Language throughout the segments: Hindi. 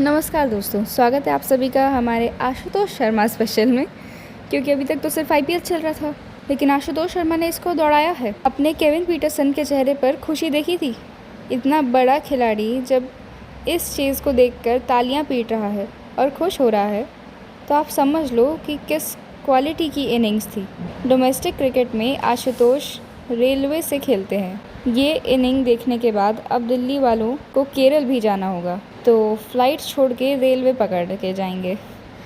नमस्कार दोस्तों, स्वागत है आप सभी का हमारे आशुतोष शर्मा स्पेशल में। क्योंकि अभी तक तो सिर्फ आईपीएल चल रहा था, लेकिन आशुतोष शर्मा ने इसको दौड़ाया है। अपने केविन पीटरसन के चेहरे पर खुशी देखी थी। इतना बड़ा खिलाड़ी जब इस चीज़ को देखकर तालियां पीट रहा है और खुश हो रहा है, तो आप समझ लो कि किस क्वालिटी की इनिंग्स थी। डोमेस्टिक क्रिकेट में आशुतोष रेलवे से खेलते हैं। ये इनिंग देखने के बाद अब दिल्ली वालों को केरल भी जाना होगा, तो फ्लाइट छोड़ के रेलवे पकड़ के जाएंगे।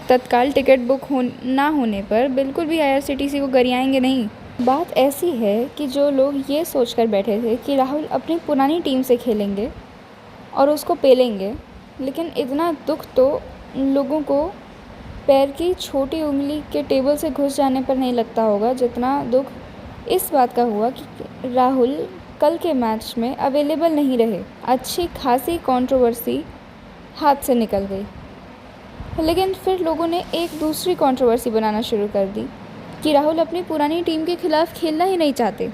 तत्काल टिकट बुक ना होने पर बिल्कुल भी आईआरसीटीसी को गरियाएंगे नहीं। बात ऐसी है कि जो लोग ये सोचकर बैठे थे कि राहुल अपनी पुरानी टीम से खेलेंगे और उसको पेलेंगे, लेकिन इतना दुख तो लोगों को पैर की छोटी उंगली के टेबल से घुस जाने पर नहीं लगता होगा, जितना दुख इस बात का हुआ कि राहुल कल के मैच में अवेलेबल नहीं रहे। अच्छी खासी कंट्रोवर्सी हाथ से निकल गई, लेकिन फिर लोगों ने एक दूसरी कंट्रोवर्सी बनाना शुरू कर दी कि राहुल अपनी पुरानी टीम के खिलाफ खेलना ही नहीं चाहते।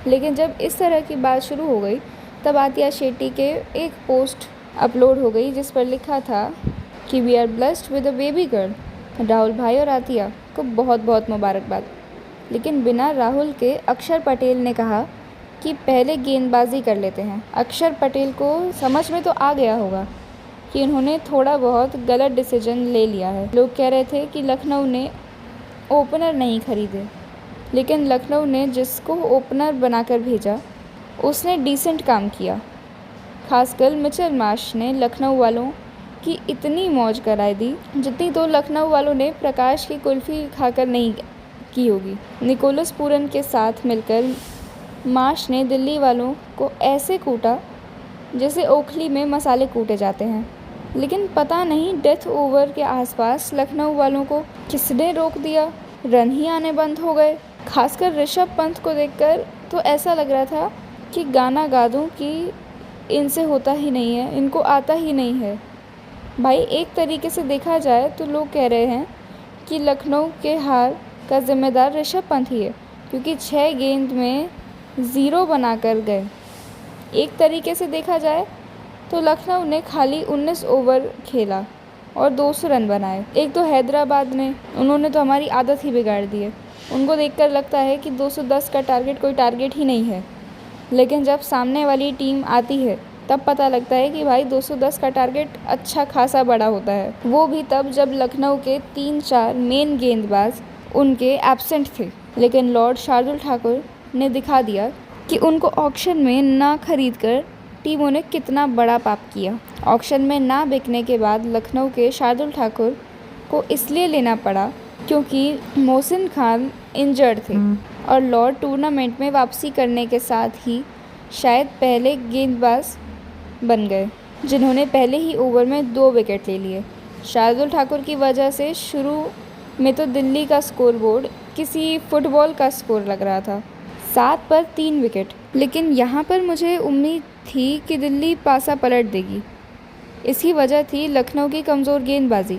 लेकिन जब इस तरह की बात शुरू हो गई, तब आतिया शेट्टी के एक पोस्ट अपलोड हो गई जिस पर लिखा था कि we are blessed with a baby girl. Rahul भाई और आतिया को बहुत बहुत मुबारकबाद। लेकिन बिना राहुल के अक्षर पटेल ने कहा कि पहले गेंदबाजी कर लेते हैं। अक्षर पटेल को समझ में तो आ गया होगा कि उन्होंने थोड़ा बहुत गलत डिसीजन ले लिया है। लोग कह रहे थे कि लखनऊ ने ओपनर नहीं खरीदे, लेकिन लखनऊ ने जिसको ओपनर बनाकर भेजा उसने डिसेंट काम किया। खासकर मिचेल मार्श ने लखनऊ वालों की इतनी मौज कराई दी जितनी तो लखनऊ वालों ने प्रकाश की कुल्फ़ी खाकर नहीं की होगी। निकोलस पूरन के साथ मिलकर मार्श ने दिल्ली वालों को ऐसे कूटा जैसे ओखली में मसाले कूटे जाते हैं। लेकिन पता नहीं डेथ ओवर के आसपास लखनऊ वालों को किसने रोक दिया, रन ही आने बंद हो गए। खासकर ऋषभ पंत को देखकर तो ऐसा लग रहा था कि गाना गा दूं कि इनसे होता ही नहीं है, इनको आता ही नहीं है। भाई एक तरीके से देखा जाए तो लोग कह रहे हैं कि लखनऊ के हार का जिम्मेदार ऋषभ पंत ही है, क्योंकि 6 गेंद में 0 बनाकर गए। एक तरीके से देखा जाए तो लखनऊ ने खाली 19 ओवर खेला और 200 रन बनाए। एक तो हैदराबाद ने, उन्होंने तो हमारी आदत ही बिगाड़ दी है। उनको देखकर लगता है कि 210 का टारगेट कोई टारगेट ही नहीं है, लेकिन जब सामने वाली टीम आती है तब पता लगता है कि भाई 210 का टारगेट अच्छा खासा बड़ा होता है। वो भी तब जब लखनऊ के 3-4 मेन गेंदबाज उनके एब्सेंट थे। लेकिन लॉर्ड शार्दुल ठाकुर ने दिखा दिया कि उनको ऑक्शन में ना खरीदकर टीमों ने कितना बड़ा पाप किया। ऑक्शन में ना बिकने के बाद लखनऊ के शार्दुल ठाकुर को इसलिए लेना पड़ा क्योंकि मोहसिन खान इंजर्ड थे और लॉर्ड टूर्नामेंट में वापसी करने के साथ ही शायद पहले गेंदबाज बन गए जिन्होंने पहले ही ओवर में 2 विकेट ले लिए। शार्दुल ठाकुर की वजह से शुरू में तो दिल्ली का स्कोरबोर्ड किसी फुटबॉल का स्कोर लग रहा था, 7 पर 3 विकेट। लेकिन यहाँ पर मुझे उम्मीद थी कि दिल्ली पासा पलट देगी। इसकी वजह थी लखनऊ की कमज़ोर गेंदबाजी।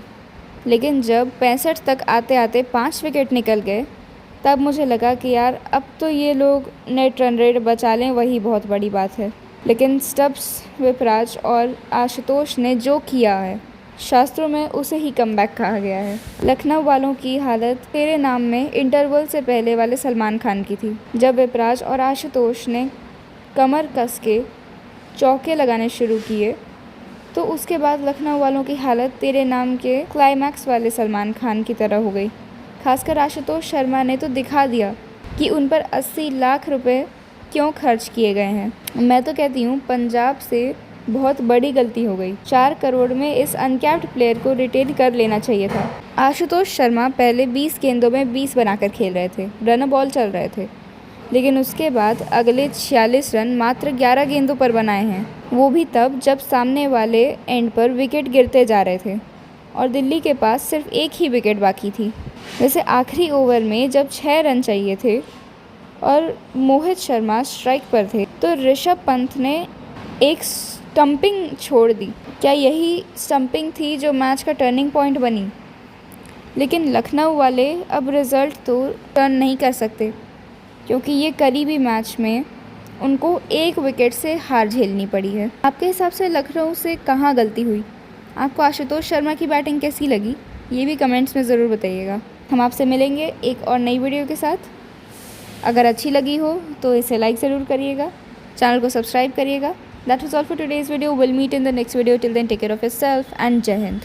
लेकिन जब 65 तक आते आते 5 विकेट निकल गए, तब मुझे लगा कि यार अब तो ये लोग नेट रन रेट बचा लें, वही बहुत बड़ी बात है। लेकिन स्टब्स, विपराज और आशुतोष ने जो किया है, शास्त्रों में उसे ही कमबैक कहा गया है। लखनऊ वालों की हालत तेरे नाम में इंटरवल से पहले वाले सलमान खान की थी। जब विपराज और आशुतोष ने कमर कस के चौके लगाने शुरू किए, तो उसके बाद लखनऊ वालों की हालत तेरे नाम के क्लाइमैक्स वाले सलमान खान की तरह हो गई। खासकर आशुतोष शर्मा ने तो दिखा दिया कि उन पर 80 लाख रुपए क्यों खर्च किए गए हैं। मैं तो कहती हूँ पंजाब से बहुत बड़ी गलती हो गई। 4 करोड़ में इस अनकैप्ड प्लेयर को रिटेन कर लेना चाहिए था। आशुतोष शर्मा पहले 20 गेंदों में 20 बनाकर खेल रहे थे, रन बॉल चल रहे थे, लेकिन उसके बाद अगले 46 रन मात्र 11 गेंदों पर बनाए हैं। वो भी तब जब सामने वाले एंड पर विकेट गिरते जा रहे थे और दिल्ली के पास सिर्फ एक ही विकेट बाकी थी। वैसे आखिरी ओवर में जब 6 रन चाहिए थे और मोहित शर्मा स्ट्राइक पर थे, तो ऋषभ पंत ने एक स्टंपिंग छोड़ दी। क्या यही स्टंपिंग थी जो मैच का टर्निंग पॉइंट बनी? लेकिन लखनऊ वाले अब रिज़ल्ट तो टर्न नहीं कर सकते, क्योंकि ये करीबी मैच में उनको 1 विकेट से हार झेलनी पड़ी है। आपके हिसाब से लखनऊ से कहाँ गलती हुई? आपको आशुतोष शर्मा की बैटिंग कैसी लगी, ये भी कमेंट्स में ज़रूर बताइएगा। हम आपसे मिलेंगे एक और नई वीडियो के साथ। अगर अच्छी लगी हो तो इसे लाइक ज़रूर करिएगा, चैनल को सब्सक्राइब करिएगा। That was all for today's video. Will meet in the next video. Till then take care of yourself and जय हिंद।